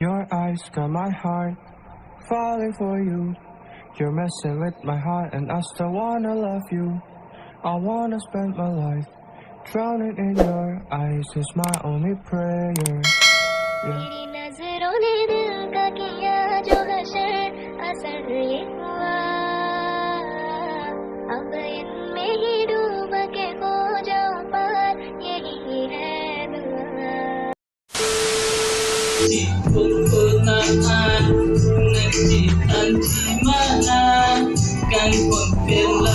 Your eyes got my heart falling for you. You're messing with my heart and I still wanna love you. I wanna spend my life drowning in your eyes is my only prayer. Yeah. तेरी नजरों ने दिल का किया जो हशर असर ये हुआ अब इनमें ही डूब के खो जाऊं पार यही है दुआ Sempurnaan Nagditan di mana Kan pagpila